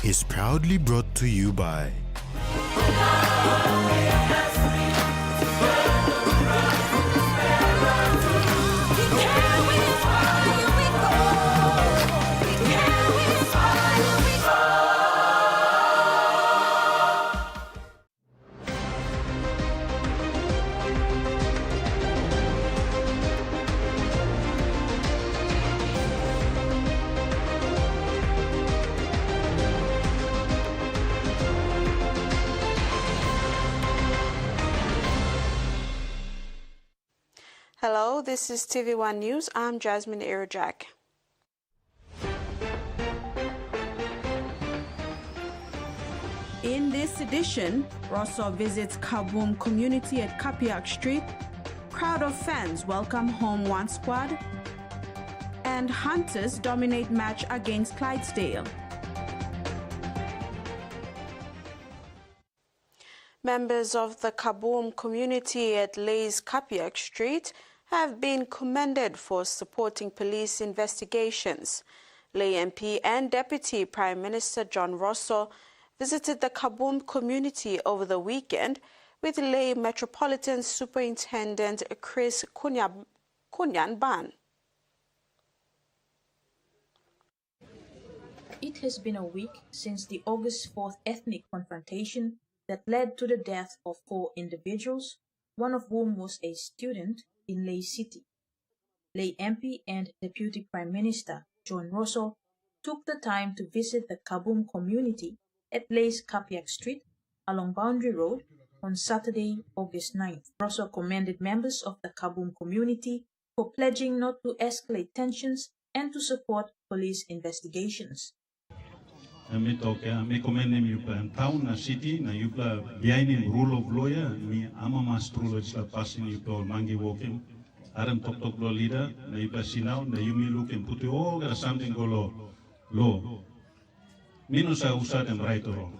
is proudly brought to you by Hello, this is TVWAN News. I'm Jasmine Irajak. In this edition, Rosso visits Kabwum community at Kapiak Street. Crowd of fans welcome home one squad. And Hunters dominate match against Clydesdale. Members of the Kabwum community at Lay's Kapiak Street have been commended for supporting police investigations. Lay MP and Deputy Prime Minister John Rosso visited the Kabwum community over the weekend with Lay Metropolitan Superintendent Chris Kunyanban. It has been a week since the August 4th ethnic confrontation that led to the death of 4 individuals, one of whom was a student in Lay City. Lay MP and Deputy Prime Minister John Rosso took the time to visit the Kabwum community at Lay's Kapiak Street along Boundary Road on Saturday, August 9th. Rosso commended members of the Kabwum community for pledging not to escalate tensions and to support police investigations. Me commend him in town, na city, na yupla behind him rule of lawyer, me ama mas true la passing yupla mangi walking, aram tok lo leader, na yupla sinau, na yumi look and put all got something go law. Minosa usa them right or wrong.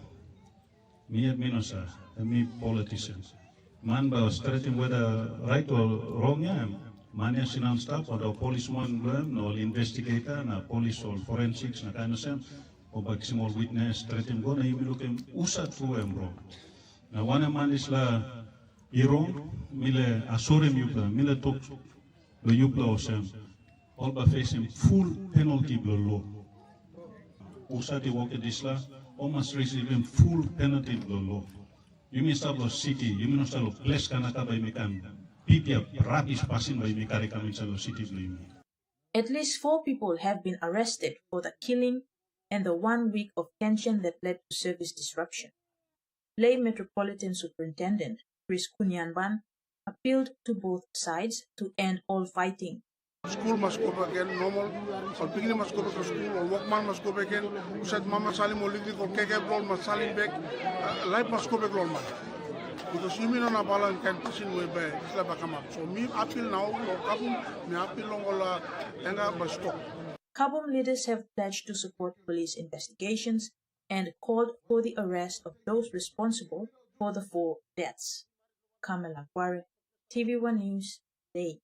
Me minosa, me politicians. Man ba straighten whether right or wrong ya. Mania sinau staff or the policeman no investigator, na police or forensics na kind of same. O small witness, threaten go na imilukem usat fuem bro. Na wana man is la irong mile asorem yupla mile tok lo yupla osem. All ba face him full penalty blo law. Usati walk disla almost receive him full penalty blo law. You mean stablo city, you mean stablo place kanaka by mekan. Pipia rubbish passing by mekari kamin stablo city blo. At least 4 people have been arrested for the killing and the 1 week of tension that led to service disruption. Lay Metropolitan Superintendent Chris Kunyanban appealed to both sides to end all fighting. School must go back again, normal, or beginning must go back to school, or workman must go back again, said Mama Salim or Ligri or KK Roll must Salim back, life must go back Roll man. Because you mean on a balance can pushing way back, come up. So me appeal now, or Kabwum, me appeal on all anger by stop. Kabwum leaders have pledged to support police investigations and called for the arrest of those responsible for the 4 deaths. Kamala Kware, TVWAN News, Day.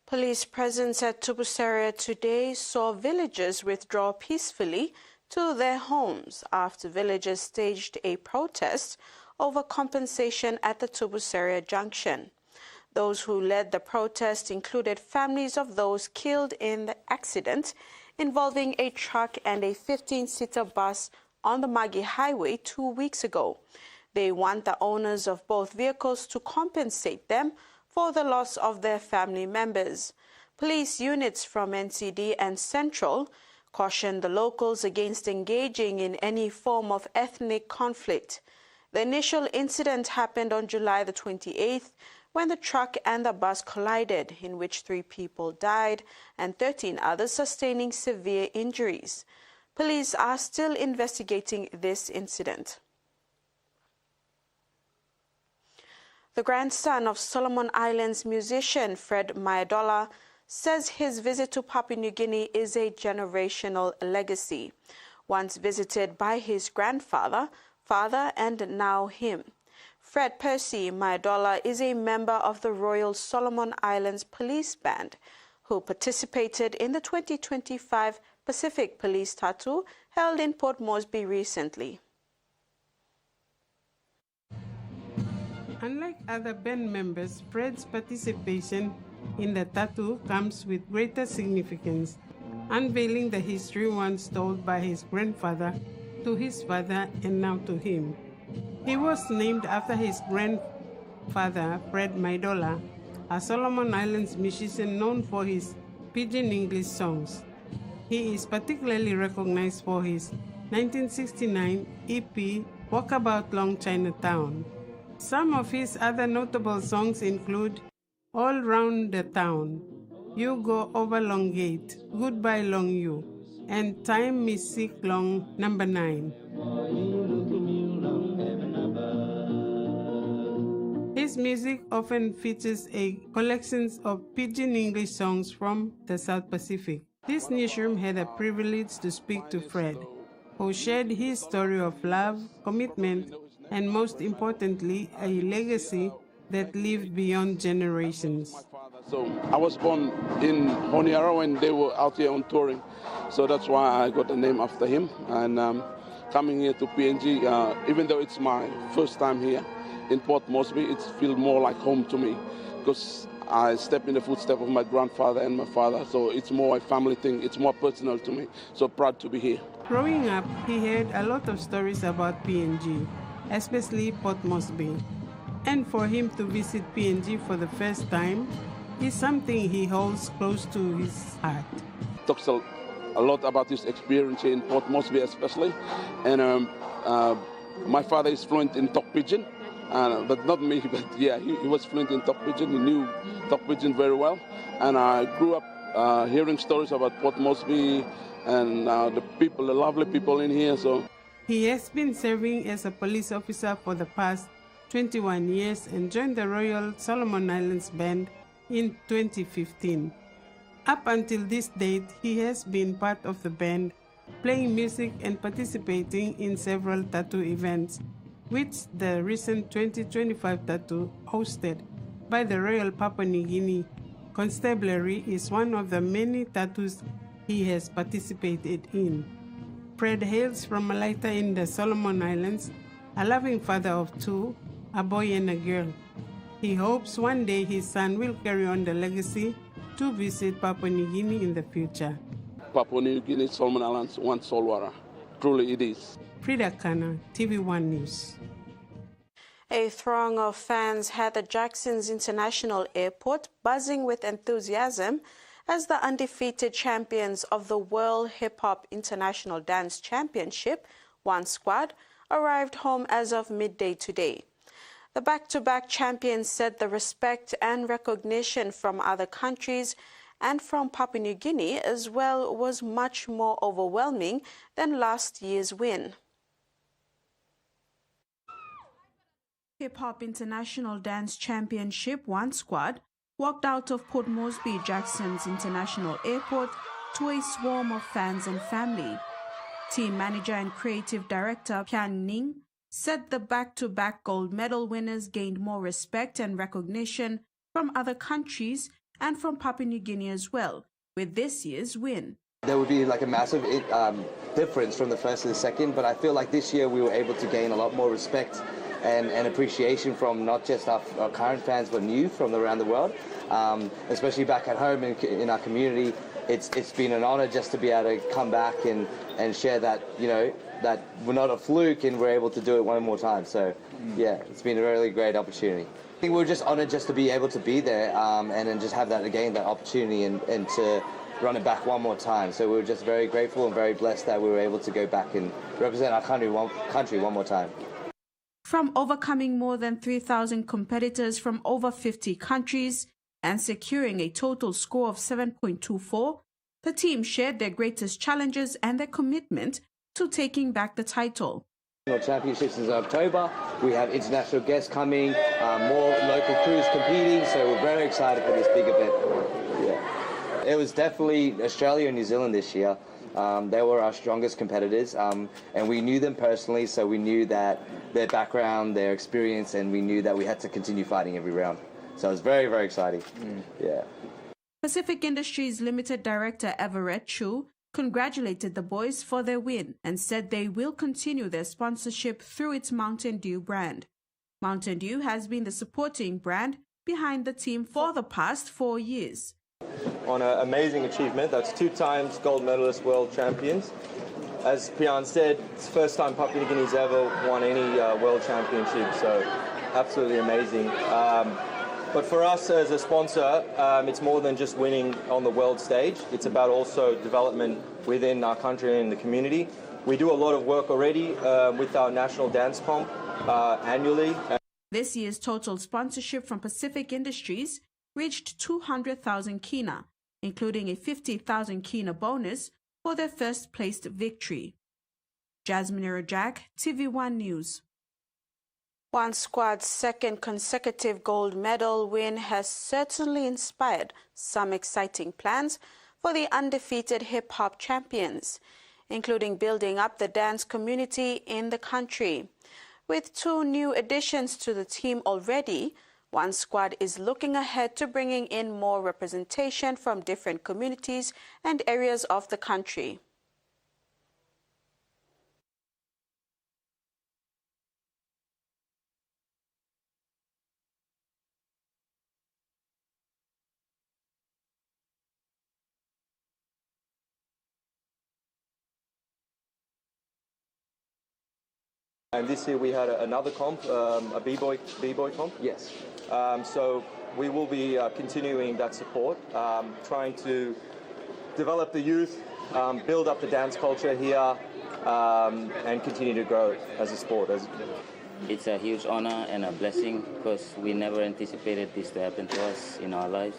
Police presence at Tubusaria today saw villagers withdraw peacefully to their homes after villagers staged a protest over compensation at the Tubusaria junction. Those who led the protest included families of those killed in the accident involving a truck and a 15-seater bus on the Magi Highway 2 weeks ago. They want the owners of both vehicles to compensate them for the loss of their family members. Police units from NCD and Central cautioned the locals against engaging in any form of ethnic conflict. The initial incident happened on July the 28th, when the truck and the bus collided, in which 3 people died and 13 others sustaining severe injuries. Police are still investigating this incident. The grandson of Solomon Islands musician Fred Mayadola says his visit to Papua New Guinea is a generational legacy, once visited by his grandfather, father, and now him. Fred Percy Mayadola is a member of the Royal Solomon Islands Police Band, who participated in the 2025 Pacific Police Tattoo held in Port Moresby recently. Unlike other band members, Fred's participation in the tattoo comes with greater significance, unveiling the history once told by his grandfather to his father and now to him. He was named after his grandfather, Fred Maidola, a Solomon Islands musician known for his Pidgin English songs. He is particularly recognized for his 1969 EP, Walkabout Long Chinatown. Some of his other notable songs include All Round the Town, You Go Over Long Gate, Goodbye Long You, and Time Me Sick Long Number 9. His music often features a collection of Pidgin English songs from the South Pacific. This newsroom had the privilege to speak to Fred, who shared his story of love, commitment, and most importantly, a legacy that lived beyond generations. So I was born in Honiara when they were out here on touring. So that's why I got the name after him. And coming here to PNG, even though it's my first time here in Port Moresby, it feels more like home to me because I step in the footsteps of my grandfather and my father. So it's more a family thing. It's more personal to me. So proud to be here. Growing up, he heard a lot of stories about PNG, especially Port Moresby. And for him to visit PNG for the first time is something he holds close to his heart. Talks a lot about his experience in Port Moresby especially. And my father is fluent in Tok Pidgin, but not me, but yeah, he was fluent in Tok Pidgin. He knew Tok Pidgin very well. And I grew up hearing stories about Port Moresby and the people, the lovely people in here. So he has been serving as a police officer for the past 21 years and joined the Royal Solomon Islands Band in 2015. Up until this date, he has been part of the band, playing music and participating in several tattoo events, which the recent 2025 tattoo hosted by the Royal Papua New Guinea Constabulary is one of the many tattoos he has participated in. Fred hails from Malaita in the Solomon Islands, a loving father of two, a boy and a girl. He hopes one day his son will carry on the legacy to visit Papua New Guinea in the future. Papua New Guinea, Solomon Islands, one Solwara. Truly it is. Frida Kana, TVWAN News. A throng of fans had the Jackson's International Airport buzzing with enthusiasm as the undefeated champions of the World Hip Hop International Dance Championship, TVWAN squad, arrived home as of midday today. The back-to-back champions said the respect and recognition from other countries and from Papua New Guinea as well was much more overwhelming than last year's win. Hip Hop International Dance Championship TVWAN squad walked out of Port Moresby Jackson's International Airport to a swarm of fans and family. Team manager and creative director Pian Ning said the back-to-back gold medal winners gained more respect and recognition from other countries and from Papua New Guinea as well, with this year's win. There would be like a massive difference from the first to the second, but I feel like this year we were able to gain a lot more respect and appreciation from not just our current fans, but new from around the world, especially back at home in our community. It's been an honor just to be able to come back and share that, you know, that we're not a fluke and we're able to do it one more time. So, yeah, it's been a really great opportunity. I think we're just honored just to be able to be there and then just have that again, that opportunity and to run it back one more time. So we're just very grateful and very blessed that we were able to go back and represent our country one more time. From overcoming more than 3,000 competitors from over 50 countries and securing a total score of 7.24, the team shared their greatest challenges and their commitment to taking back the title. Championships in October, we have international guests coming, more local crews competing, so we're very excited for this big event. Yeah. It was definitely Australia and New Zealand this year. They were our strongest competitors, and we knew them personally, so we knew that their background, their experience, and we knew that we had to continue fighting every round. So it was very, very exciting. Yeah. Pacific Industries Limited Director Everett Chu congratulated the boys for their win and said they will continue their sponsorship through its Mountain Dew brand. Mountain Dew has been the supporting brand behind the team for the past 4 years. On an amazing achievement, that's 2 times gold medalist world champions. As Pian said, it's the first time Papua New Guinea's ever won any world championship, so absolutely amazing. But for us as a sponsor, it's more than just winning on the world stage. It's about also development within our country and the community. We do a lot of work already with our national dance comp annually. This year's total sponsorship from Pacific Industries reached 200,000 kina, including a 50,000 kina bonus for their first-placed victory. Jasmine Rajak, TVWAN News. One squad's second consecutive gold medal win has certainly inspired some exciting plans for the undefeated hip-hop champions, including building up the dance community in the country. With 2 new additions to the team already, one squad is looking ahead to bringing in more representation from different communities and areas of the country. And this year we had another comp, a b-boy comp. Yes. So we will be continuing that support, trying to develop the youth, build up the dance culture here, and continue to grow as a sport. It's a huge honor and a blessing because we never anticipated this to happen to us in our lives.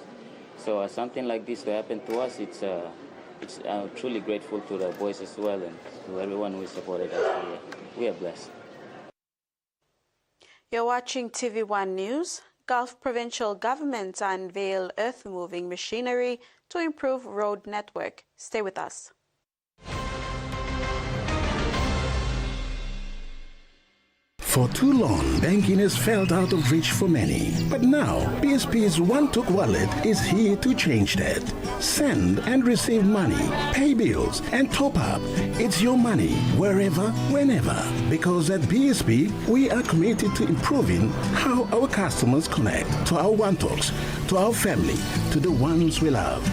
So something like this to happen to us, I'm truly grateful to the boys as well and to everyone who supported us. We are blessed. You're watching TV1 News. Gulf provincial governments unveil earth-moving machinery to improve road network. Stay with us. For too long, banking has felt out of reach for many. But now, BSP's One-Took Wallet is here to change that. Send and receive money, pay bills, and top up. It's your money, wherever, whenever. Because at BSP, we are committed to improving how our customers connect to our One-Toks, to our family, to the ones we love.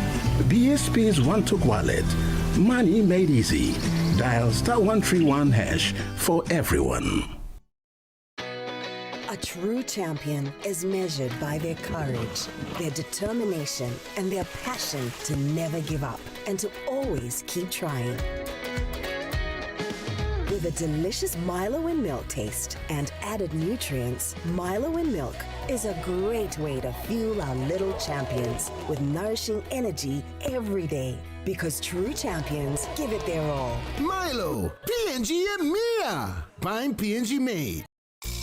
BSP's One-Took Wallet. Money made easy. Dial *131# for everyone. A true champion is measured by their courage, their determination, and their passion to never give up and to always keep trying. With a delicious Milo in milk taste and added nutrients, Milo in milk is a great way to fuel our little champions with nourishing energy every day. Because true champions give it their all. Milo, PNG and Mia. Find PNG made.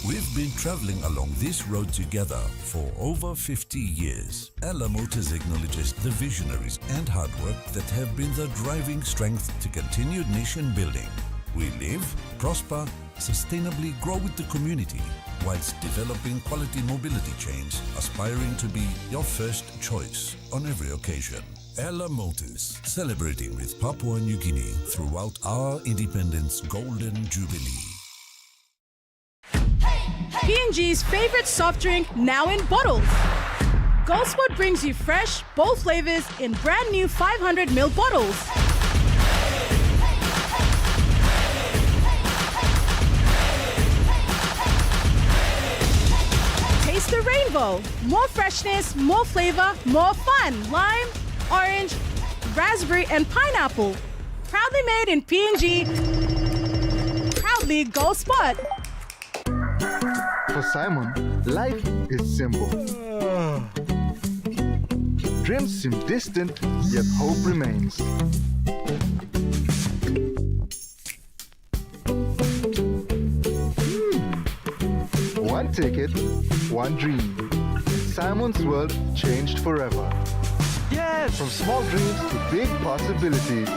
We've been traveling along this road together for over 50 years. Ella Motors acknowledges the visionaries and hard work that have been the driving strength to continued nation building. We live, prosper, sustainably grow with the community, whilst developing quality mobility chains, aspiring to be your first choice on every occasion. Ella Motors, celebrating with Papua New Guinea throughout our independence golden jubilee. P&G's favorite soft drink now in bottles. GoldSport brings you fresh, bold flavors in brand new 500ml bottles. Taste the rainbow. More freshness, more flavor, more fun. Lime, orange, raspberry, and pineapple. Proudly made in P&G. Proudly GoldSport. For Simon, life is simple. Dreams seem distant, yet hope remains. One ticket, one dream. Simon's world changed forever. Yes! From small dreams to big possibilities.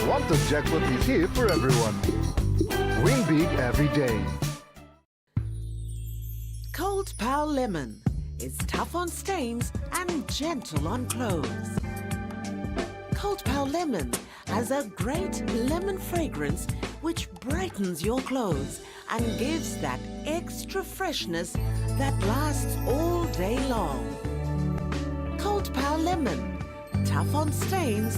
One-Took Jackpot is here for everyone. Win big every day. Cold Pal Lemon is tough on stains and gentle on clothes. Cold Cold Power Lemon has a great lemon fragrance which brightens your clothes and gives that extra freshness that lasts all day long. Cold Power Lemon, tough on stains,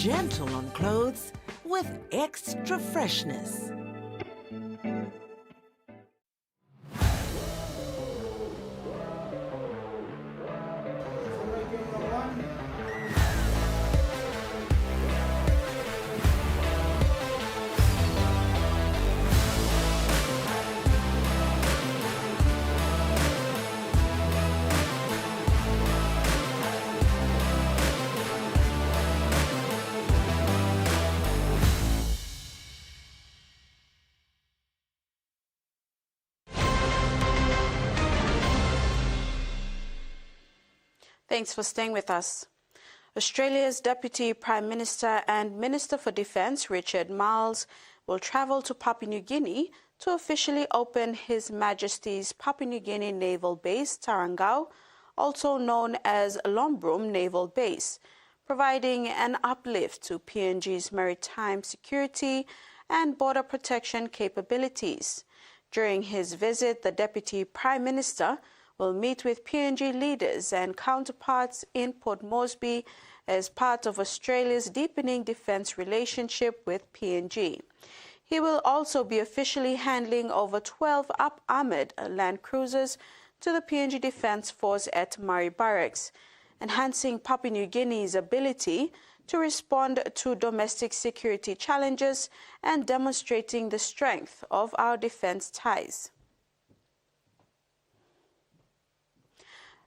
gentle on clothes, with extra freshness. Thanks for staying with us. Australia's Deputy Prime Minister and Minister for Defence, Richard Marles, will travel to Papua New Guinea to officially open His Majesty's Papua New Guinea Naval Base, Tarangau, also known as Lombrum Naval Base, providing an uplift to PNG's maritime security and border protection capabilities. During his visit, the Deputy Prime Minister will meet with PNG leaders and counterparts in Port Moresby as part of Australia's deepening defence relationship with PNG. He will also be officially handing over 12 armoured land cruisers to the PNG Defence Force at Murray Barracks, enhancing Papua New Guinea's ability to respond to domestic security challenges and demonstrating the strength of our defence ties.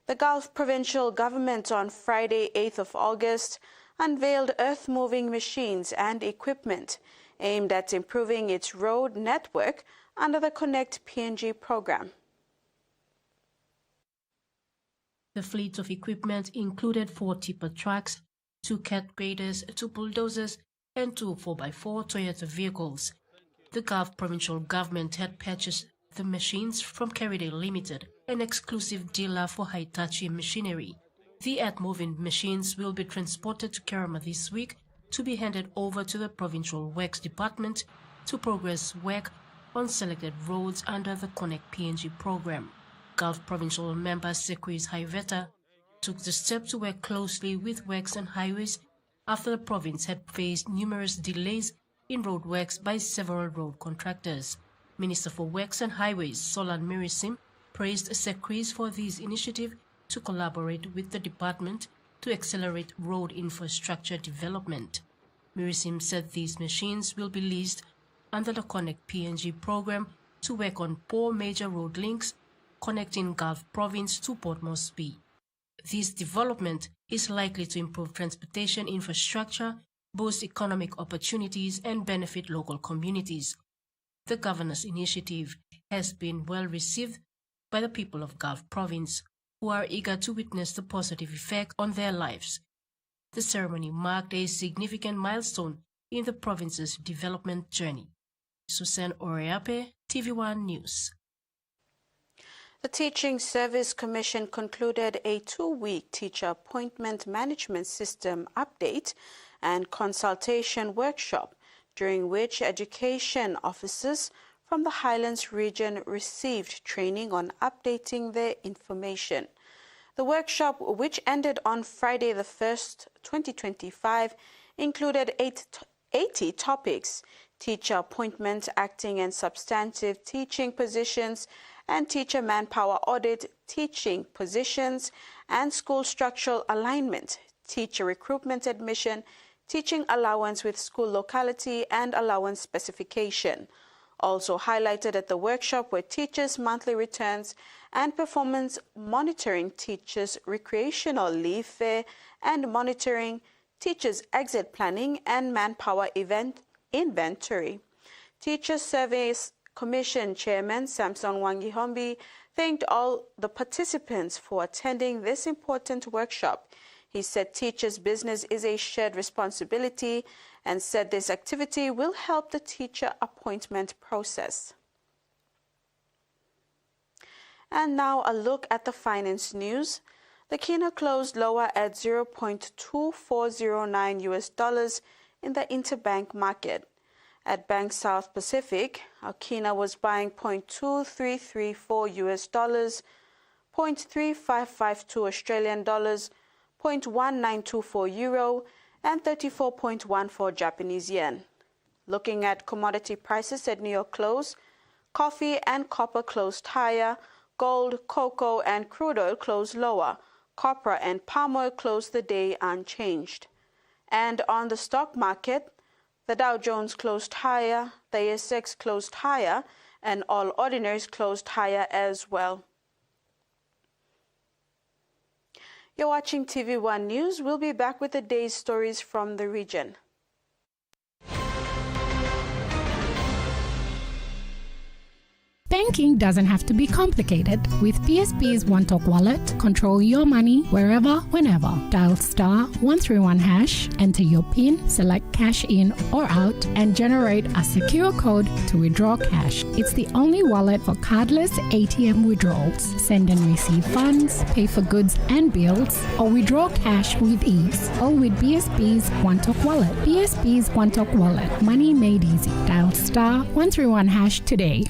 The Gulf Provincial Government on Friday, 8th of August, unveiled earth-moving machines and equipment aimed at improving its road network under the Connect PNG program. The fleet of equipment included 4 tipper trucks, 2 cat graders, 2 bulldozers, and 2 4x4 Toyota vehicles. The Gulf Provincial Government had purchased the machines from Carriday Limited, an exclusive dealer for Hitachi machinery. The earth-moving machines will be transported to Kerama this week to be handed over to the Provincial Works Department to progress work on selected roads under the Connect PNG program. Gulf Provincial member Secretary Haiveta took the step to work closely with Works and Highways after the province had faced numerous delays in road works by several road contractors. Minister for Works and Highways, Solan Mirisim, praised secretaries for this initiative to collaborate with the department to accelerate road infrastructure development. Mirisim said these machines will be leased under the Connect PNG program to work on 4 major road links connecting Gulf Province to Port Moresby. This development is likely to improve transportation infrastructure, boost economic opportunities, and benefit local communities. The governor's initiative has been well received by the people of Gulf Province, who are eager to witness the positive effect on their lives. The ceremony marked a significant milestone in the province's development journey. Susan Oreape, TVWAN News. The Teaching Service Commission concluded a 2-week teacher appointment management system update and consultation workshop, during which education officers from the Highlands region received training on updating their information. The workshop, which ended on Friday the 1st, 2025, included 80 topics: teacher appointment, acting and substantive teaching positions, and teacher manpower audit, teaching positions and school structural alignment, teacher recruitment admission, teaching allowance with school locality and allowance specification. Also highlighted at the workshop were teachers' monthly returns and performance monitoring, teachers' recreational leave fare and monitoring, teachers' exit planning and manpower event inventory. Teachers' Service Commission Chairman Samson Wangihombi thanked all the participants for attending this important workshop. He said teachers' business is a shared responsibility and said this activity will help the teacher appointment process. And now a look at the finance news. The kina closed lower at $0.2409 in the interbank market. At Bank South Pacific, our kina was buying $0.2334, $0.3552 Australian dollars, $0.1924 euro, and 34.14 Japanese yen. Looking at commodity prices at New York close, coffee and copper closed higher, gold, cocoa, and crude oil closed lower. Copper and palm oil closed the day unchanged. And on the stock market, the Dow Jones closed higher, the ASX closed higher, and all ordinaries closed higher as well. You're watching TV1 News. We'll be back with the day's stories from the region. Banking doesn't have to be complicated. With PSP's One Talk Wallet, control your money wherever, whenever. Dial *131#, enter your PIN, select cash in or out, and generate a secure code to withdraw cash. It's the only wallet for cardless ATM withdrawals. Send and receive funds, pay for goods and bills, or withdraw cash with ease. All with PSP's One Talk Wallet. PSP's One Talk Wallet. Money made easy. Dial *131# today.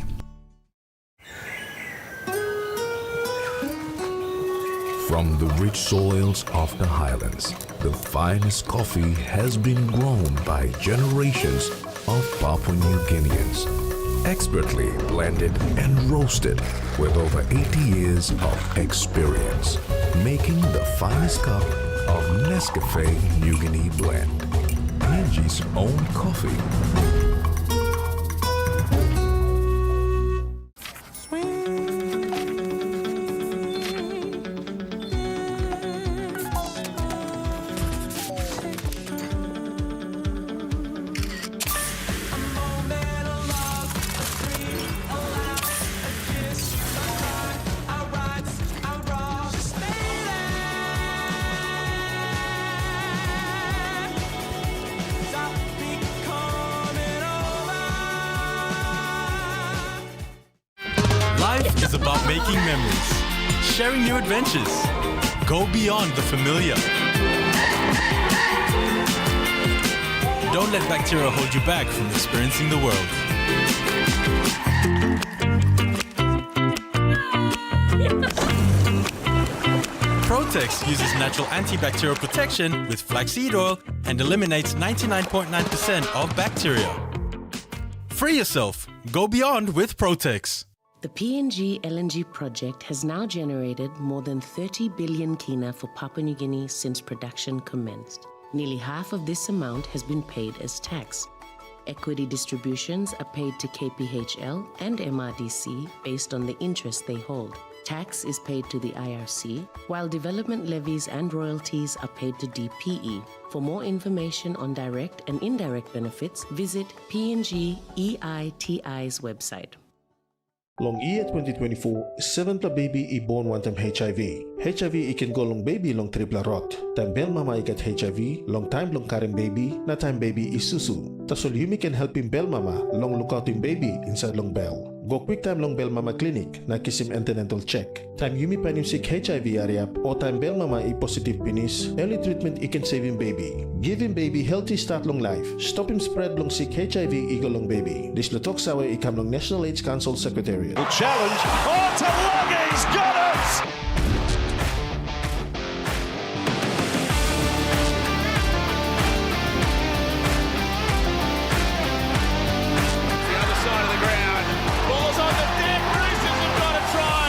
From the rich soils of the highlands, the finest coffee has been grown by generations of Papua New Guineans. Expertly blended and roasted with over 80 years of experience, making the finest cup of Nescafe New Guinea blend. PNG's own coffee. Life is about making memories, sharing new adventures. Go beyond the familiar. Don't let bacteria hold you back from experiencing the world. Protex uses natural antibacterial protection with flaxseed oil and eliminates 99.9% of bacteria. Free yourself. Go beyond with Protex. The PNG LNG project has now generated more than 30 billion kina for Papua New Guinea since production commenced. Nearly half of this amount has been paid as tax. Equity distributions are paid to KPHL and MRDC based on the interest they hold. Tax is paid to the IRC, while development levies and royalties are paid to DPE. For more information on direct and indirect benefits, visit PNG EITI's website. Long year 2024, 7th baby I born one time HIV. HIV I can go long baby long triple rot. Time bel mama I get HIV, long time long karen baby, na time baby I susu. Tasol Yumi can help him bel mama, long look out him baby inside long bell. Go quick time long bel mama clinic, na kiss him antenatal check. Time Yumi pan him sick HIV area, or time bel mama I positive penis, early treatment I can save him baby. Give him baby healthy start long life. Stop him spread long sick HIV eagle long baby. This lutok sawa I come long National AIDS Council Secretariat. Challenge. Oh, Talagi's got it! The other side of the ground. Ball's on the deck. Roosters have got a try.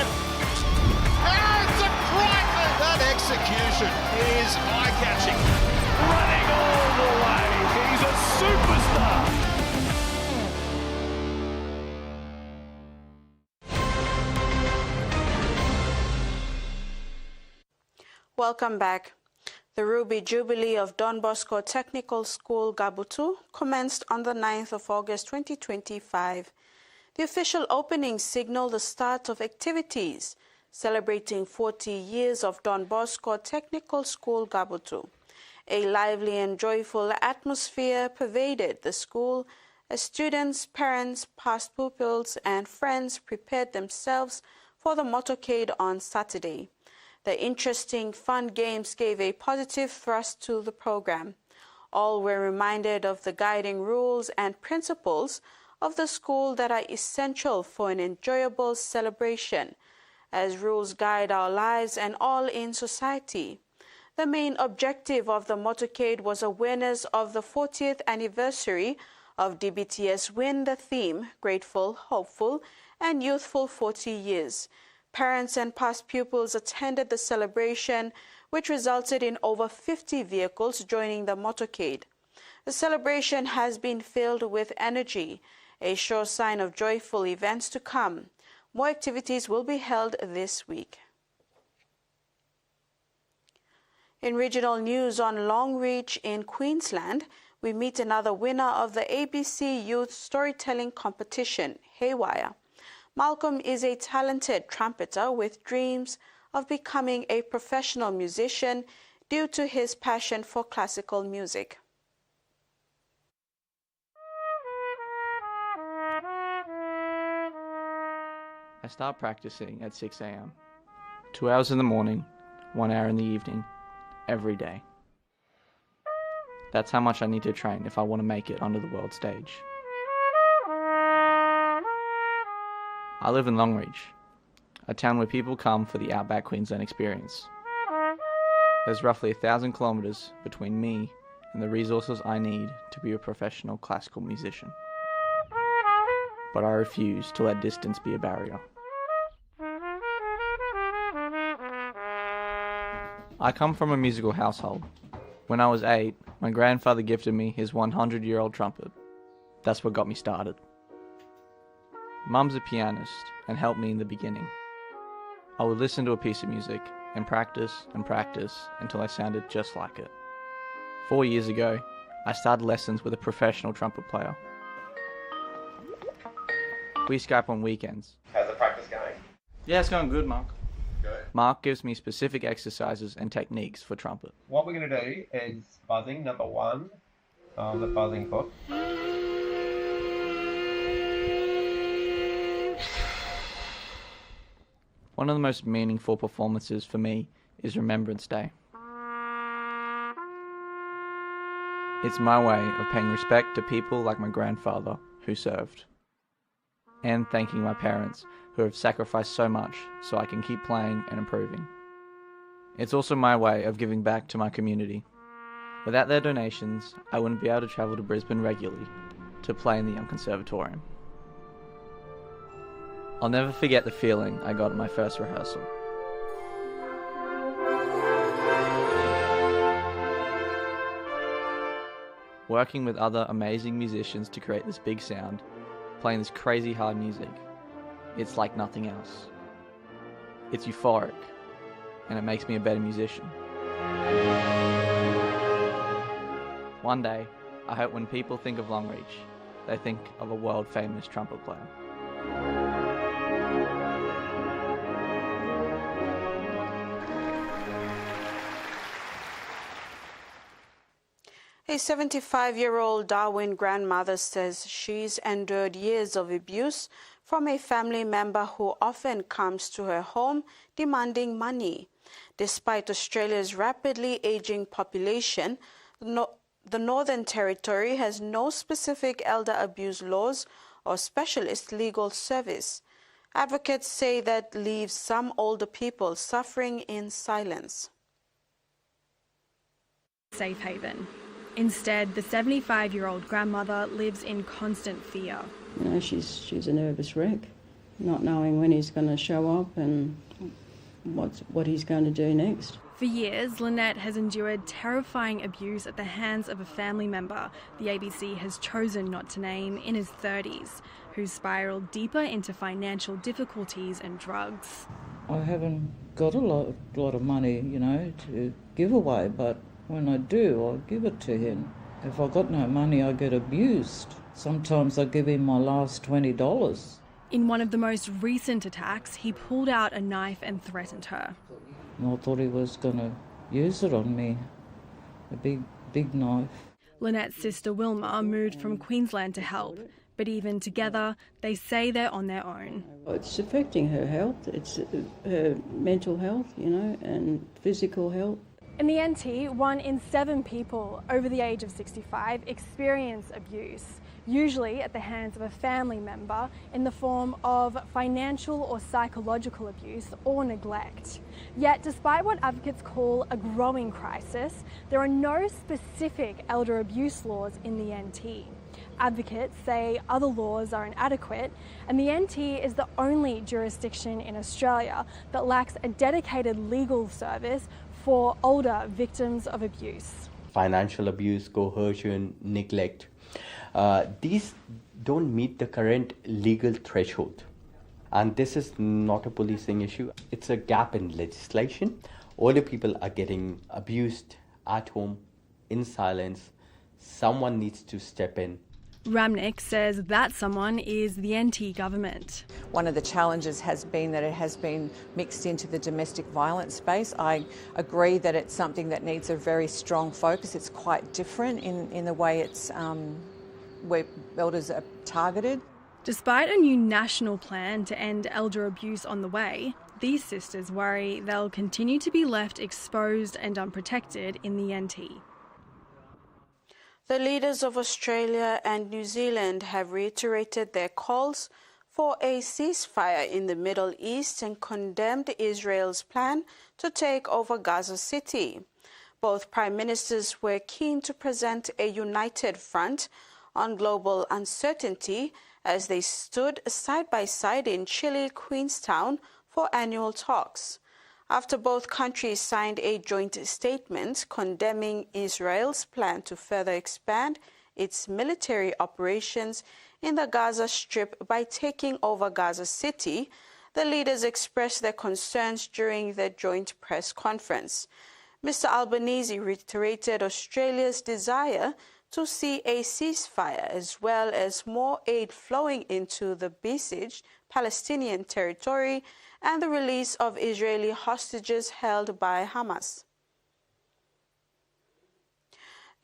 And it's a Crichton. That execution is eye-catching. Running all the way. He's a superstar. Welcome back. The Ruby Jubilee of Don Bosco Technical School, Gabutu, commenced on the 9th of August 2025. The official opening signaled the start of activities celebrating 40 years of Don Bosco Technical School, Gabutu. A lively and joyful atmosphere pervaded the school as students, parents, past pupils, and friends prepared themselves for the motorcade on Saturday. The interesting, fun games gave a positive thrust to the program. All were reminded of the guiding rules and principles of the school that are essential for an enjoyable celebration, as rules guide our lives and all in society. The main objective of the motorcade was awareness of the 40th anniversary of DBTS Win the theme, Grateful, Hopeful, and Youthful 40 Years. Parents and past pupils attended the celebration, which resulted in over 50 vehicles joining the motorcade. The celebration has been filled with energy, a sure sign of joyful events to come. More activities will be held this week. In regional news on Longreach in Queensland, we meet another winner of the ABC Youth Storytelling Competition, Haywire. Malcolm is a talented trumpeter with dreams of becoming a professional musician due to his passion for classical music. I start practicing at 6 a.m. 2 hours in the morning, 1 hour in the evening, every day. That's how much I need to train if I want to make it onto the world stage. I live in Longreach, a town where people come for the Outback Queensland experience. There's roughly 1,000 kilometres between me and the resources I need to be a professional classical musician. But I refuse to let distance be a barrier. I come from a musical household. When I was 8, my grandfather gifted me his 100-year-old trumpet. That's what got me started. Mum's a pianist and helped me in the beginning. I would listen to a piece of music and practice until I sounded just like it. 4 years ago, I started lessons with a professional trumpet player. We Skype on weekends. How's the practice going? Yeah, it's going good, Mark. Good. Mark gives me specific exercises and techniques for trumpet. What we're going to do is buzzing, number 1, the buzzing foot. One of the most meaningful performances for me is Remembrance Day. It's my way of paying respect to people like my grandfather who served, and thanking my parents who have sacrificed so much so I can keep playing and improving. It's also my way of giving back to my community. Without their donations, I wouldn't be able to travel to Brisbane regularly to play in the Young Conservatorium. I'll never forget the feeling I got at my first rehearsal. Working with other amazing musicians to create this big sound, playing this crazy hard music, it's like nothing else. It's euphoric, and it makes me a better musician. One day, I hope when people think of Longreach, they think of a world-famous trumpet player. A 75-year-old Darwin grandmother says she's endured years of abuse from a family member who often comes to her home demanding money. Despite Australia's rapidly aging population, the Northern Territory has no specific elder abuse laws or specialist legal service. Advocates say that leaves some older people suffering in silence. Safe haven. Instead, the 75-year-old grandmother lives in constant fear. You know, she's a nervous wreck, not knowing when he's going to show up and what he's going to do next. For years, Lynette has endured terrifying abuse at the hands of a family member the ABC has chosen not to name in his 30s, who spiralled deeper into financial difficulties and drugs. I haven't got a lot of money, you know, to give away, but when I do, I give it to him. If I got no money, I get abused. Sometimes I give him my last $20. In one of the most recent attacks, he pulled out a knife and threatened her. And I thought he was going to use it on me, a big knife. Lynette's sister Wilma moved from Queensland to help, but But even together, they say they're on their own. It's affecting her health, it's her mental health, and physical health. In the NT, 1 in 7 people over the age of 65 experience abuse, usually at the hands of a family member in the form of financial or psychological abuse or neglect. Yet, despite what advocates call a growing crisis, there are no specific elder abuse laws in the NT. Advocates say other laws are inadequate, and the NT is the only jurisdiction in Australia that lacks a dedicated legal service for older victims of abuse. Financial abuse, coercion, neglect, these don't meet the current legal threshold. And this is not a policing issue. It's a gap in legislation. Older people are getting abused at home in silence. Someone needs to step in. Ramnick says that someone is the NT government. One of the challenges has been that it has been mixed into the domestic violence space. I agree that it's something that needs a very strong focus. It's quite different in the way it's where elders are targeted. Despite a new national plan to end elder abuse on the way, these sisters worry they'll continue to be left exposed and unprotected in the NT. The leaders of Australia and New Zealand have reiterated their calls for a ceasefire in the Middle East and condemned Israel's plan to take over Gaza City. Both prime ministers were keen to present a united front on global uncertainty as they stood side by side in chilly Queenstown for annual talks. After both countries signed a joint statement condemning Israel's plan to further expand its military operations in the Gaza Strip by taking over Gaza City, the leaders expressed their concerns during their joint press conference. Mr. Albanese reiterated Australia's desire to see a ceasefire as well as more aid flowing into the besieged Palestinian territory and the release of Israeli hostages held by Hamas.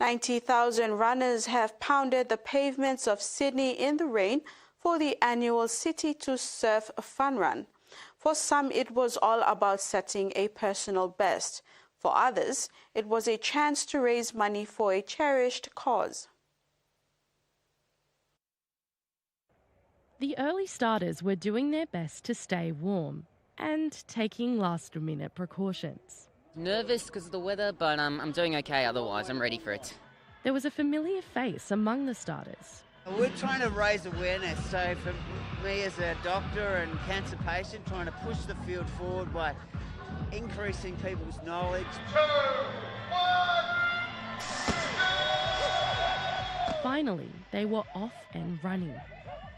90,000 runners have pounded the pavements of Sydney in the rain for the annual City to Surf Fun Run. For some, it was all about setting a personal best. For others, it was a chance to raise money for a cherished cause. The early starters were doing their best to stay warm and taking last-minute precautions. Nervous because of the weather, but I'm doing okay otherwise. I'm ready for it. There was a familiar face among the starters. We're trying to raise awareness, so for me as a doctor and cancer patient, trying to push the field forward by increasing people's knowledge. 2, 1. Finally, they were off and running,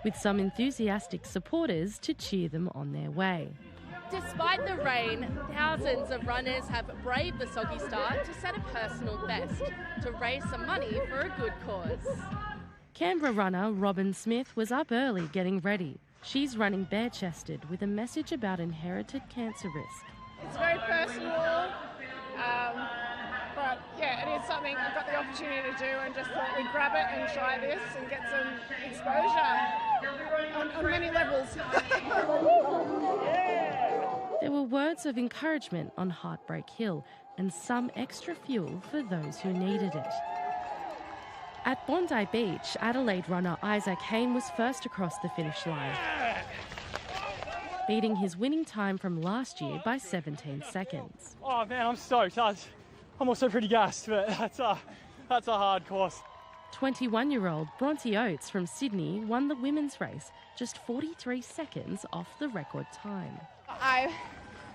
with some enthusiastic supporters to cheer them on their way. Despite the rain, thousands of runners have braved the soggy start to set a personal best, to raise some money for a good cause. Canberra runner Robin Smith was up early getting ready. She's running bare-chested with a message about inherited cancer risk. It's very personal, but yeah, it is something I've got the opportunity to do and just thought we'd grab it and try this and get some exposure on many levels. There were words of encouragement on Heartbreak Hill and some extra fuel for those who needed it. At Bondi Beach, Adelaide runner Isaac Hayne was first across the finish line, beating his winning time from last year by 17 seconds. Oh man, I'm stoked. I'm also pretty gassed, but that's a hard course. 21-year-old Bronte Oates from Sydney won the women's race, just 43 seconds off the record time. I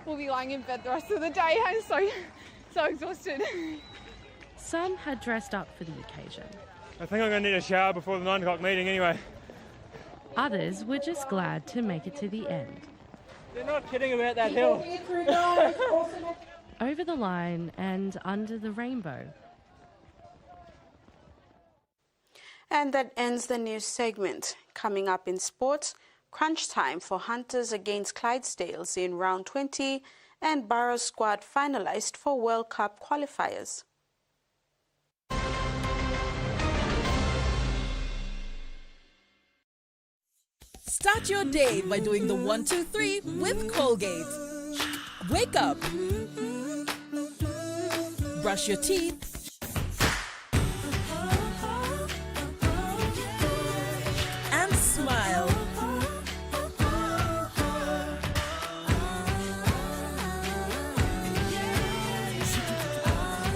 will be lying in bed the rest of the day. I'm so exhausted. Some had dressed up for the occasion. I think I'm going to need a shower before the 9 o'clock meeting anyway. Others were just glad to make it to the end. They're not kidding about that hill. Over the line and under the rainbow. And that ends the news segment. Coming up in sports, crunch time for Hunters against Clydesdales in round 20 and Barrow squad finalised for World Cup qualifiers. Start your day by doing the 1, 2, 3 with Colgate. Wake up. Brush your teeth. And smile.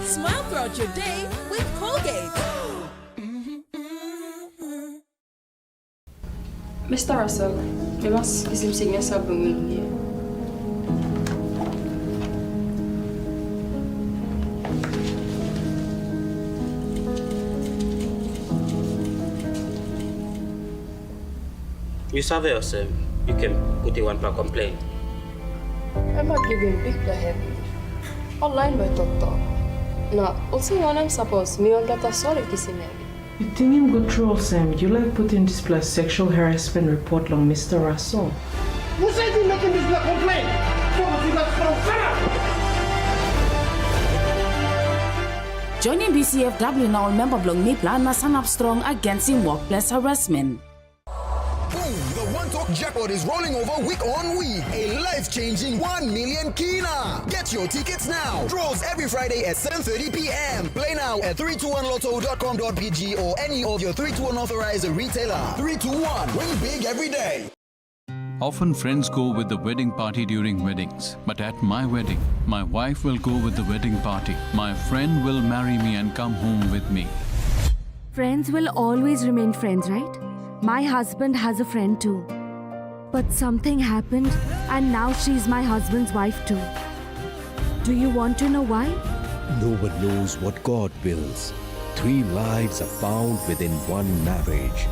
Smile throughout your day with Colgate. Mr. Russell, memang isim-isimnya sa bumi. You survey yourself, you can put in one per complaint. I'm not giving big the heavy. Online by Toto. Na, also one I'm supposed me on that sorry kisimeli. You think him good troll, Sam. You like putting this plus sexual harassment report on Mr. Russell. Who said he making this complaint? Joining BCFW now member blong ni plan na sanap strong against in workplace harassment. Boom! The One Talk jackpot is rolling over week on week. A life-changing 1 million kina. Get your tickets now. Draws every Friday at 7:30 p.m. Play now at 321lotto.com.pg or any of your 321 authorized retailer. 321. Win big every day. Often friends go with the wedding party during weddings. But at my wedding, my wife will go with the wedding party. My friend will marry me and come home with me. Friends will always remain friends, right? My husband has a friend too. But something happened and now she's my husband's wife too. Do you want to know why? No one knows what God wills. 3 lives are bound within one marriage.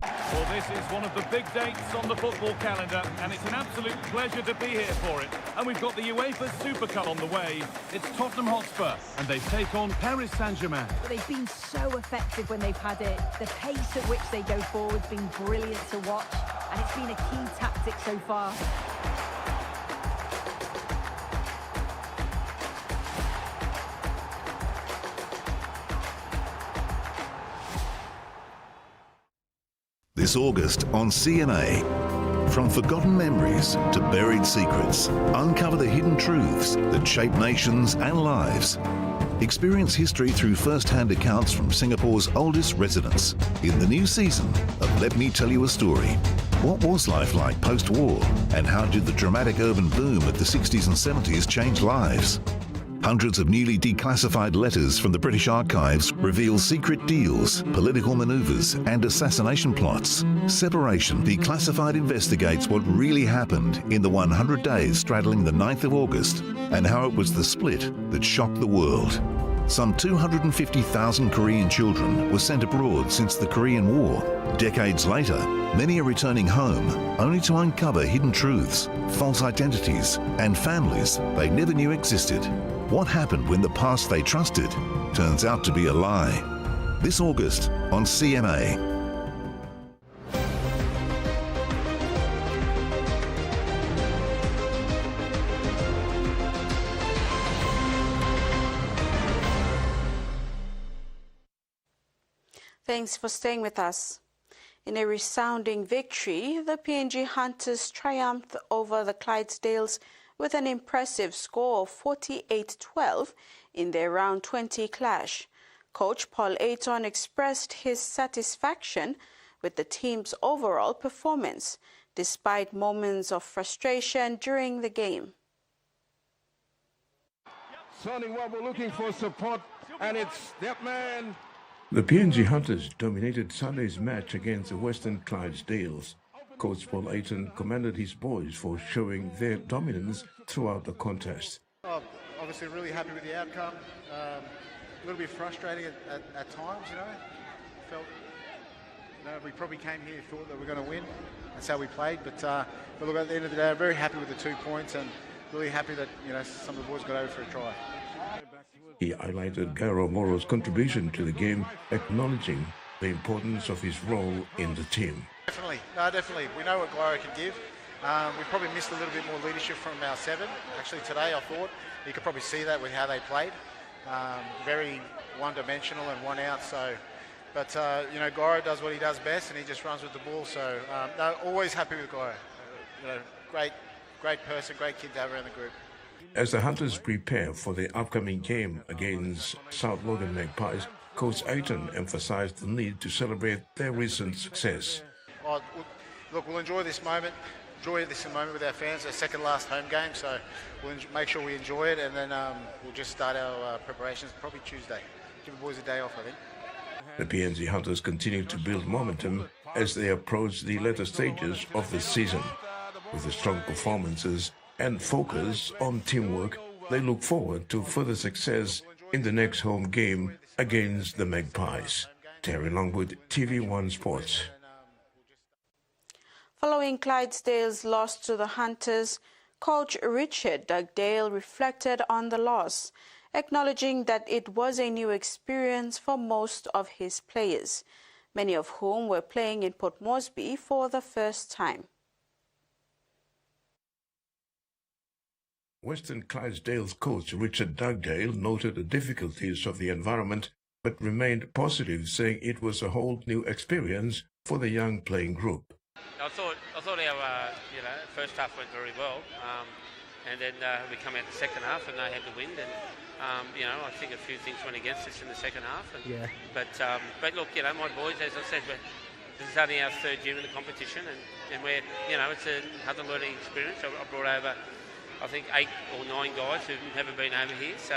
Well, this is one of the big dates on the football calendar, and it's an absolute pleasure to be here for it. And we've got the UEFA Super Cup on the way. It's Tottenham Hotspur, and they take on Paris Saint-Germain. But they've been so effective when they've had it. The pace at which they go forward has been brilliant to watch, and it's been a key tactic so far. This August on CMA. From forgotten memories to buried secrets, uncover the hidden truths that shape nations and lives. Experience history through first-hand accounts from Singapore's oldest residents in the new season of Let Me Tell You a Story. What was life like post-war, and how did the dramatic urban boom of the 60s and 70s change lives? Hundreds of newly declassified letters from the British archives reveal secret deals, political manoeuvres and assassination plots. Separation Declassified investigates what really happened in the 100 days straddling the 9th of August and how it was the split that shocked the world. Some 250,000 Korean children were sent abroad since the Korean War. Decades later, many are returning home only to uncover hidden truths, false identities and families they never knew existed. What happened when the past they trusted turns out to be a lie? This August on CMA. Thanks for staying with us. In a resounding victory, the PNG Hunters triumphed over the Clydesdales with an impressive score of 48-12 in their round 20 clash. Coach Paul Ayton expressed his satisfaction with the team's overall performance, despite moments of frustration during the game. Sounding what we're looking for support, and it's that man. The PNG Hunters dominated Sunday's match against the Western Clydesdales. Coach Paul Ayton commended his boys for showing their dominance throughout the contest. Obviously really happy with the outcome. A little bit frustrating at times, you know. Felt, you know, we probably came here thought that we were going to win. That's how we played. But look, at the end of the day, I'm very happy with the 2 points and really happy that, you know, some of the boys got over for a try. He highlighted Garo Moro's contribution to the game, acknowledging the importance of his role in the team. Definitely, no, definitely. We know what Garo can give. We probably missed a little bit more leadership from our 7. Actually, today I thought you could probably see that with how they played. Very one-dimensional and one out. So, But, you know, Goro does what he does best, and he just runs with the ball. So, no, always happy with Goro. You know, great person, great kid to have around the group. As the Hunters prepare for the upcoming game against South Logan Magpies, Coach Aiton emphasized the need to celebrate their recent success. Oh, look, we'll enjoy this moment. Enjoy this moment with our fans, our second last home game, so we'll make sure we enjoy it, and then we'll just start our preparations probably Tuesday. Give the boys a day off, I think. The PNG Hunters continue to build momentum as they approach the latter stages of the season. With the strong performances and focus on teamwork, they look forward to further success in the next home game against the Magpies. Terry Longwood, TV1 Sports. Following Clydesdale's loss to the Hunters, coach Richard Dugdale reflected on the loss, acknowledging that it was a new experience for most of his players, many of whom were playing in Port Moresby for the first time. Western Clydesdale's coach Richard Dugdale noted the difficulties of the environment but remained positive, saying it was a whole new experience for the young playing group. I thought our first half went very well, and then we come out the second half and they had the wind, and I think a few things went against us in the second half. And, yeah. But look, my boys, as I said, this is only our third year in the competition, and we're it's another learning experience. I brought over, I think, 8 or 9 guys who've never been over here, so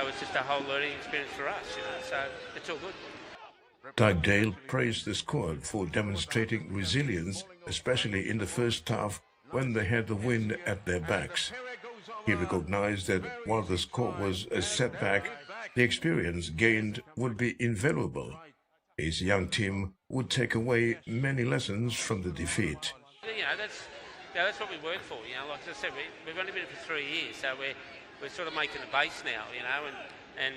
it's just a whole learning experience for us. So it's all good. Dugdale praised the squad for demonstrating resilience, especially in the first half when they had the wind at their backs. He recognized that while the score was a setback, the experience gained would be invaluable. His young team would take away many lessons from the defeat. That's what we work for. Like I said, we've only been here for 3 years, so we're sort of making a base now, and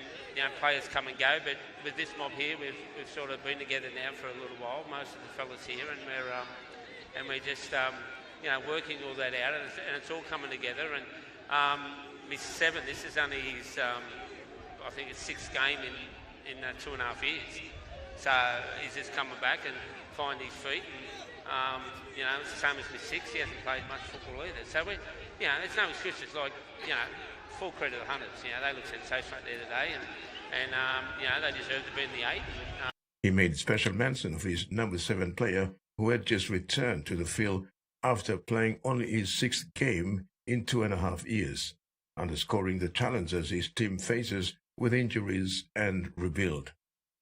players come and go, but with this mob here, we've sort of been together now for a little while, most of the fellas here, and we're just working all that out, and it's all coming together. And this is only his I think it's 6th game in 2.5 years, so he's just coming back and find his feet. And, it's the same as with 6. He hasn't played much football either, so there's no excuses. Like full credit to the Hunters. They look sensational there today, and they deserve to be in the 8. He made special mention of his number 7 player who had just returned to the field after playing only his 6th game in 2.5 years, underscoring the challenges his team faces with injuries and rebuild.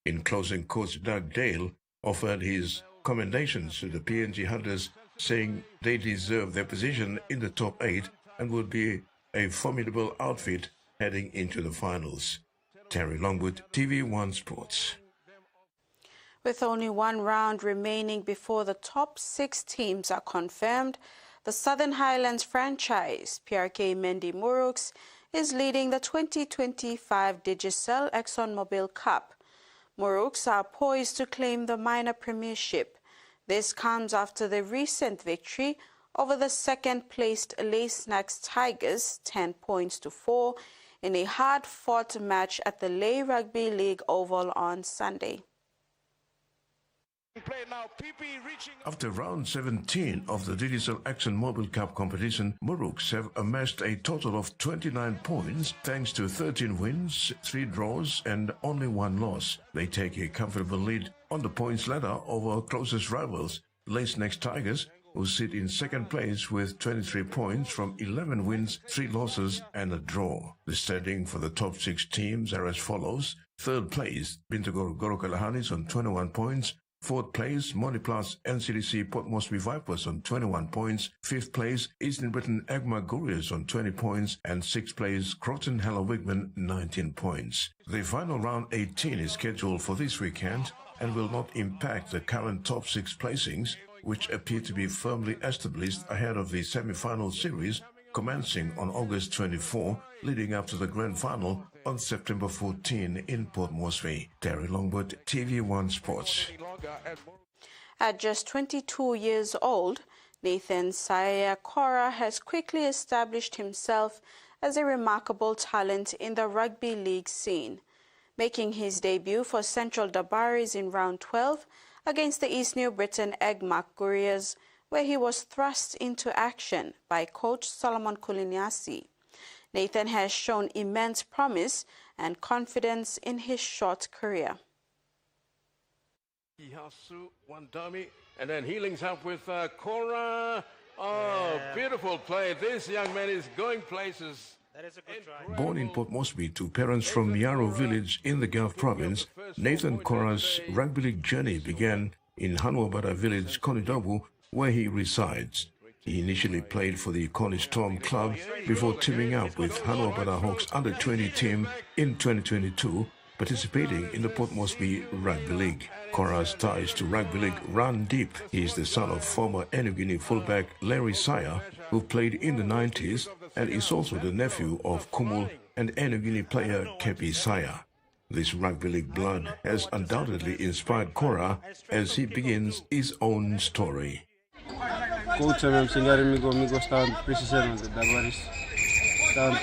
In closing, Coach Dugdale offered his commendations to the PNG Hunters, saying they deserve their position in the top 8 and would be a formidable outfit heading into the finals. Terry Longwood, TV1 Sports. With only one round remaining before the top 6 teams are confirmed, the Southern Highlands franchise, PRK Mendy Muruks, is leading the 2025 Digicel ExxonMobil Cup. Muruks are poised to claim the minor premiership. This comes after the recent victory over the second-placed Lace-Snacks Tigers, 10 points to 4, in a hard-fought match at the Lay Rugby League Oval on Sunday. After round 17 of the Digicel ExxonMobil Cup competition, Muruks have amassed a total of 29 points thanks to 13 wins, 3 draws and only 1 loss. They take a comfortable lead on the points ladder over closest rivals, Lace-Snacks Tigers, who sit in second place with 23 points from 11 wins, 3 losses and a draw. The standing for the top 6 teams are as follows. Third place, Bintagoro Gorokalahani's on 21 points. 4th place, Moniplas NCDC Port Moresby Vipers on 21 points. 5th place, Eastern Britain Agma Gurriers on 20 points. And 6th place, Croton Hello Wigman 19 points. The final round 18 is scheduled for this weekend and will not impact the current top 6 placings, which appear to be firmly established ahead of the semi-final series commencing on August 24, leading up to the grand final on September 14 in Port Moresby. Terry Longwood, TV1 Sports. At just 22 years old, Nathan Sayakora has quickly established himself as a remarkable talent in the rugby league scene. making his debut for Central Dabaris in round 12 against the East New Britain Egmark Couriers, where he was thrust into action by coach Solomon Kuliniasi. Nathan has shown immense promise and confidence in his short career. He has one dummy, and then he links up with Cora. Oh, beautiful play. This young man is going places. That is a good try. Born in Port Moresby to parents from Yarrow village in the Gulf province, Nathan Cora's rugby league journey began in Hanuabara village, Konidobu, where he resides. He initially played for the Connie Storm club before teaming up with Hanuabara Hawks under-20 team in 2022, participating in the Port Moresby Rugby League. Cora's ties to rugby league run deep. He is the son of former New Guinea fullback Larry Saya, who played in the 90s, and is also the nephew of Kumul and New Guinea player Kepi Saya. This rugby league blood has undoubtedly inspired Cora as he begins his own story. Coach migo stand precisamente the Dabaris stand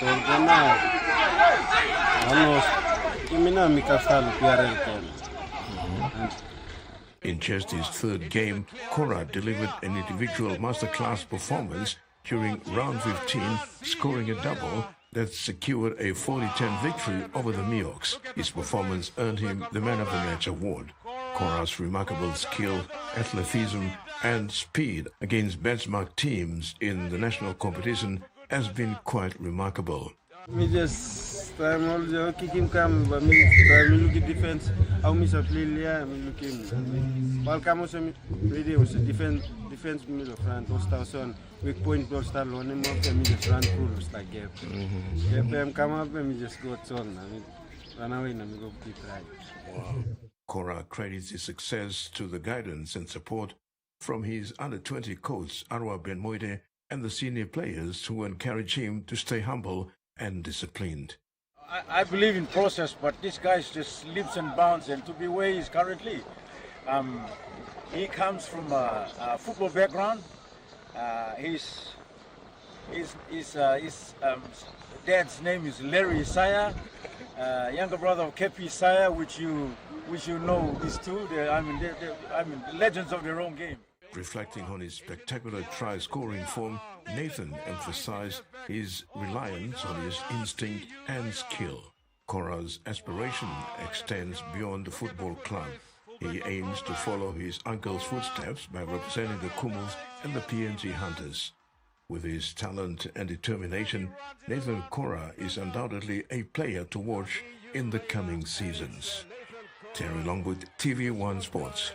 In just his third game, Cora delivered an individual masterclass performance during round 15, scoring a double that secured a 40-10 victory over the Miocs. His performance earned him the Man of the Match award. Cora's remarkable skill, athleticism, and speed against benchmark teams in the national competition has been quite remarkable. Me just I'm kicking come, but me look at defense. How me play there, me look him. While come also really was defense middle front. Was on weak point goal start running up. Me just run through was like gap. Gap come up and me just go on. I mean run away and me go keep right. Wow. Cora credits his success to the guidance and support from his under-20 coach Arwa Ben Moide and the senior players who encourage him to stay humble and disciplined. I believe in process, but this guy just leaps and bounds, and to be where he is currently, he comes from a football background. His dad's name is Larry Saya, younger brother of Kepi Saya, which you know these two. They're legends of their own game. Reflecting on his spectacular try-scoring form, Nathan emphasized his reliance on his instinct and skill. Cora's aspiration extends beyond the football club. He aims to follow his uncle's footsteps by representing the Kumuls and the PNG Hunters. With his talent and determination, Nathan Cora is undoubtedly a player to watch in the coming seasons. Terry Longwood, TVWAN Sports.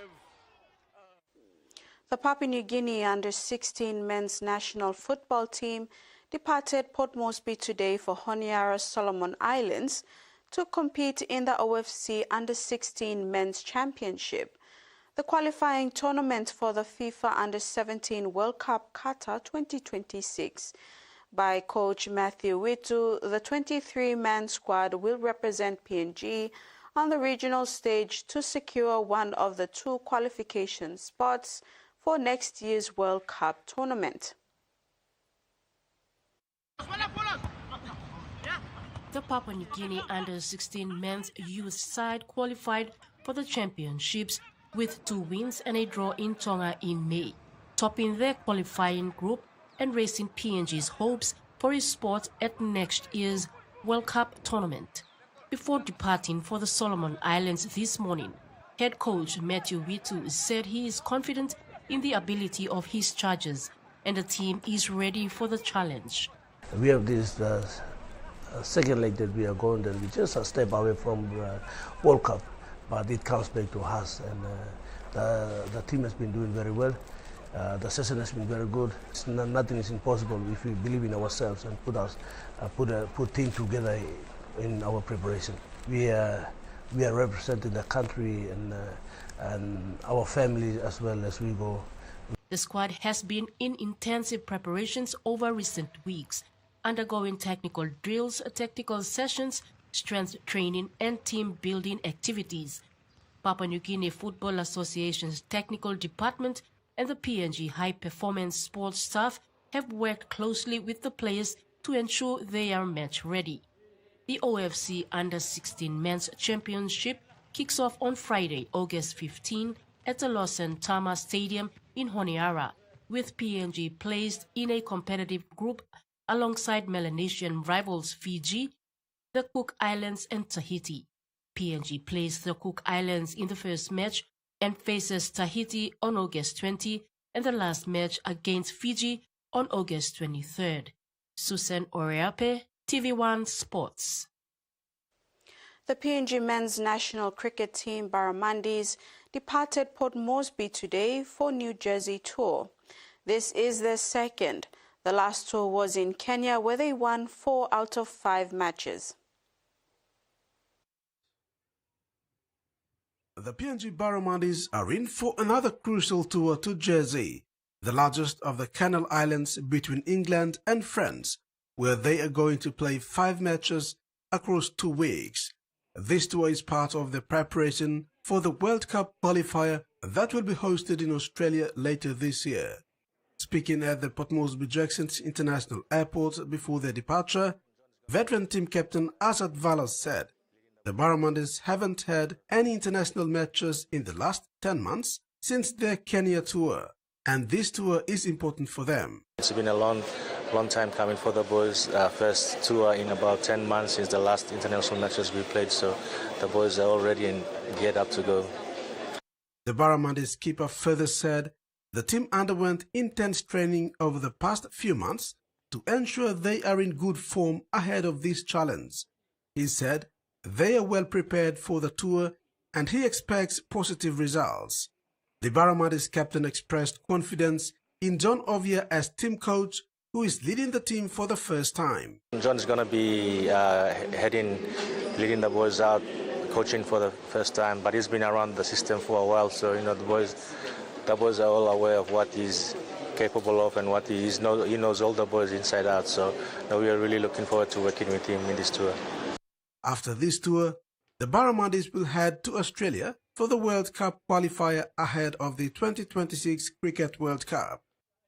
The Papua New Guinea under-16 men's national football team departed Port Moresby today for Honiara Solomon Islands to compete in the OFC under-16 men's championship, the qualifying tournament for the FIFA under-17 World Cup Qatar 2026. By coach Matthew Witu, the 23-man squad will represent PNG on the regional stage to secure one of the two qualification spots for next year's World Cup tournament. The Papua New Guinea under-16 men's youth side qualified for the championships with 2 wins and a draw in Tonga in May, topping their qualifying group and raising PNG's hopes for his spot at next year's World Cup tournament. Before departing for the Solomon Islands this morning, head coach Matthew Witu said he is confident in the ability of his charges and the team is ready for the challenge. We have this second leg that we are going, that we just a step away from World Cup, but it comes back to us, and the team has been doing very well. The session has been very good. Nothing is impossible if we believe in ourselves and put team together in our preparation. We are representing the country and our family as well as we go. The squad has been in intensive preparations over recent weeks, undergoing technical drills, tactical sessions, strength training and team building activities. Papua New Guinea Football Association's technical department and the PNG High Performance Sports staff have worked closely with the players to ensure they are match ready. The OFC Under-16 Men's Championship kicks off on Friday, August 15 at the Lawson Tama Stadium in Honiara, with PNG placed in a competitive group alongside Melanesian rivals Fiji, the Cook Islands and Tahiti. PNG plays the Cook Islands in the first match and faces Tahiti on August 20 and the last match against Fiji on August 23rd. Susan Oreape, TVWAN Sports. The PNG men's national cricket team Barramundis departed Port Moresby today for New Jersey tour. This is their second. The last tour was in Kenya, where they won 4 out of 5 matches. The PNG Barramundis are in for another crucial tour to Jersey, the largest of the Channel Islands between England and France, where they are going to play 5 matches across 2 weeks. This tour is part of the preparation for the World Cup qualifier that will be hosted in Australia later this year. Speaking at the Port Moresby Jackson International Airport before their departure, veteran team captain Asad Valas said the Barramundis haven't had any international matches in the last 10 months since their Kenya tour, and this tour is important for them. It's been a long time coming for the boys. First tour in about 10 months since the last international matches we played, so the boys are already geared up to go. The Barramundis keeper further said the team underwent intense training over the past few months to ensure they are in good form ahead of this challenge. He said they are well prepared for the tour and he expects positive results. The Barramundis captain expressed confidence in John Ovia as team coach, who is leading the team for the first time. John's going to be leading the boys out, coaching for the first time, but he's been around the system for a while, so the boys are all aware of what he's capable of and what he knows all the boys inside out, so we are really looking forward to working with him in this tour. After this tour, the Barramundis will head to Australia for the World Cup qualifier ahead of the 2026 Cricket World Cup.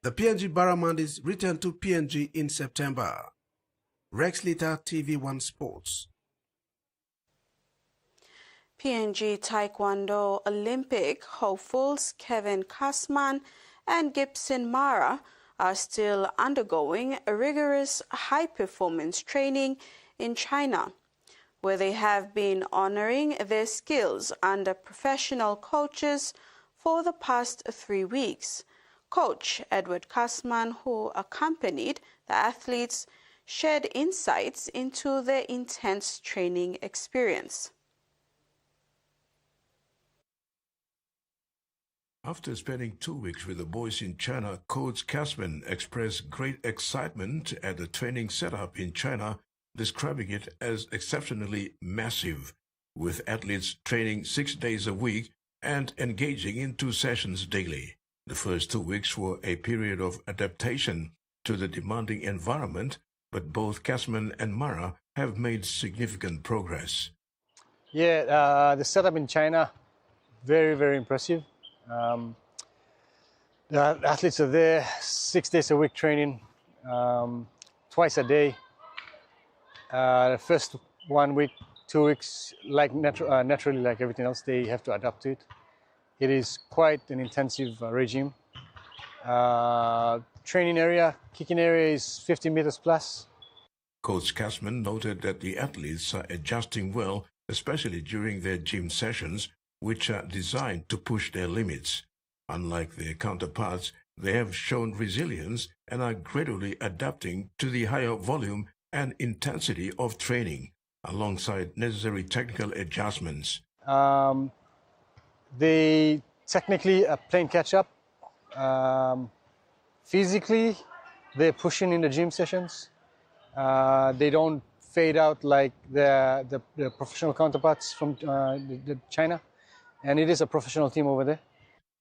The PNG Barramundis return to PNG in September. Rex Lita, TVWAN Sports. PNG Taekwondo Olympic hopefuls Kevin Kasman and Gibson Mara are still undergoing a rigorous high-performance training in China, where they have been honoring their skills under professional coaches for the past 3 weeks. Coach Edward Kasman, who accompanied the athletes, shared insights into their intense training experience. After spending 2 weeks with the boys in China, Coach Kasman expressed great excitement at the training setup in China, describing it as exceptionally massive, with athletes training 6 days a week and engaging in 2 sessions daily. The first 2 weeks were a period of adaptation to the demanding environment, but both Kasman and Mara have made significant progress. Yeah, the setup in China, very, very impressive. The athletes are there 6 days a week training, twice a day. The first 1 week, 2 weeks, like naturally like everything else, they have to adapt to it. It is quite an intensive regime. Training area, kicking area is 50 meters plus. Coach Kasman noted that the athletes are adjusting well, especially during their gym sessions, which are designed to push their limits. Unlike their counterparts, they have shown resilience and are gradually adapting to the higher volume and intensity of training, alongside necessary technical adjustments. They technically are playing catch-up. Physically, they're pushing in the gym sessions. They don't fade out like the professional counterparts from China. And it is a professional team over there.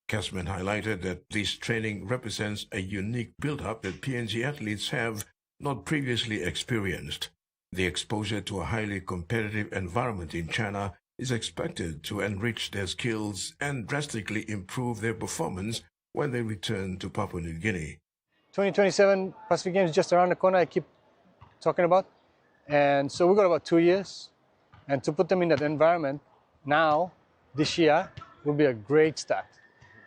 Kasman highlighted that this training represents a unique build-up that PNG athletes have not previously experienced. The exposure to a highly competitive environment in China is expected to enrich their skills and drastically improve their performance when they return to Papua New Guinea. 2027 Pacific Games just around the corner, I keep talking about. And so we got about 2 years. And to put them in that environment now, this year, will be a great start.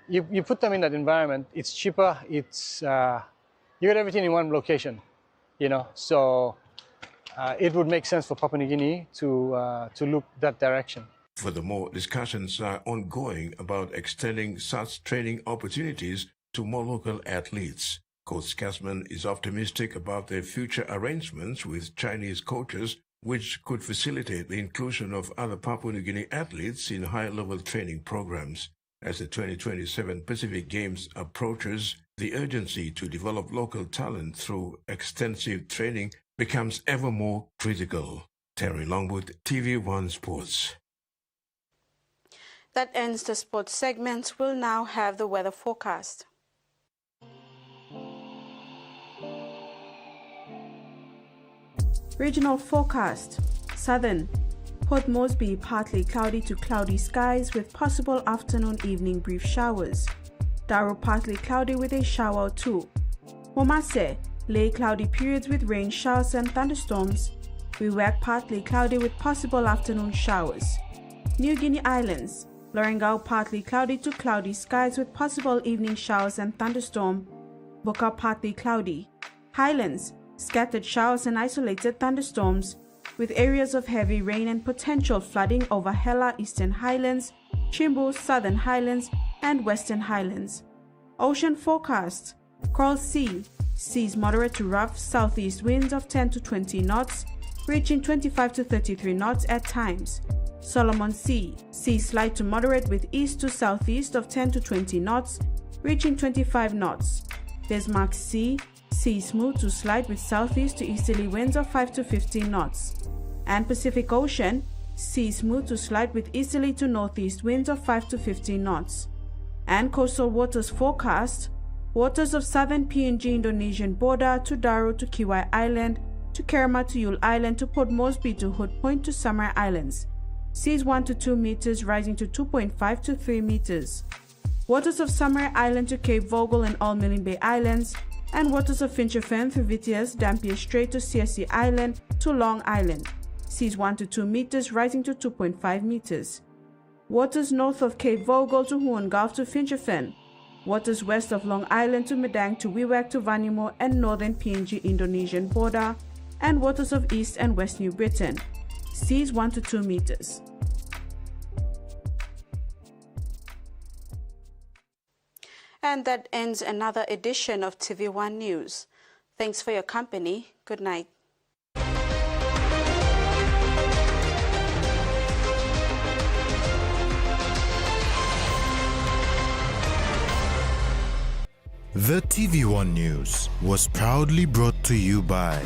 You put them in that environment, it's cheaper, it's, you got everything in one location, you know. So it would make sense for Papua New Guinea to look that direction. Furthermore, discussions are ongoing about extending such training opportunities to more local athletes. Coach Kasman is optimistic about their future arrangements with Chinese coaches, which could facilitate the inclusion of other Papua New Guinea athletes in high-level training programs. As the 2027 Pacific Games approaches, the urgency to develop local talent through extensive training becomes ever more critical. Terry Longwood, TV1 Sports. That ends the sports segment. We'll now have the weather forecast. Regional forecast. Southern. Port Moresby, partly cloudy to cloudy skies with possible afternoon-evening brief showers. Daro, partly cloudy with a shower or two. Momase, lay cloudy periods with rain showers and thunderstorms. Wewak, partly cloudy with possible afternoon showers. New Guinea Islands, Lorengau, partly cloudy to cloudy skies with possible evening showers and thunderstorm. Boka, partly cloudy. Highlands, scattered showers and isolated thunderstorms, with areas of heavy rain and potential flooding over Hela, Eastern Highlands, Chimbu, Southern Highlands, and Western Highlands. Ocean forecast. Coral Sea, seas moderate to rough, southeast winds of 10 to 20 knots, reaching 25 to 33 knots at times. Solomon Sea, seas slight to moderate with east to southeast of 10 to 20 knots, reaching 25 knots. Bismarck Sea, sea smooth to slight with southeast to easterly winds of 5 to 15 knots. And Pacific Ocean, sea smooth to slight with easterly to northeast winds of 5 to 15 knots. And coastal waters forecast. Waters of southern PNG Indonesian border to Daro to Kiwai Island, to Kerma to Yule Island, to Port Moresby to Hood Point to Summer Islands. Seas 1 to 2 meters rising to 2.5 to 3 meters. Waters of Summer Island to Cape Vogel and All Milling Bay Islands, and waters of Fincherfen through Vitias, Dampier Strait to CSC Island to Long Island. Seas 1 to 2 meters rising to 2.5 meters. Waters north of Cape Vogel to Huon Gulf to Fincherfen. Waters west of Long Island to Medang to Wewak to Vanimo and northern PNG Indonesian border, and waters of East and West New Britain. Seas 1 to 2 meters. And that ends another edition of TV1 News. Thanks for your company. Good night. The TV1 News was proudly brought to you by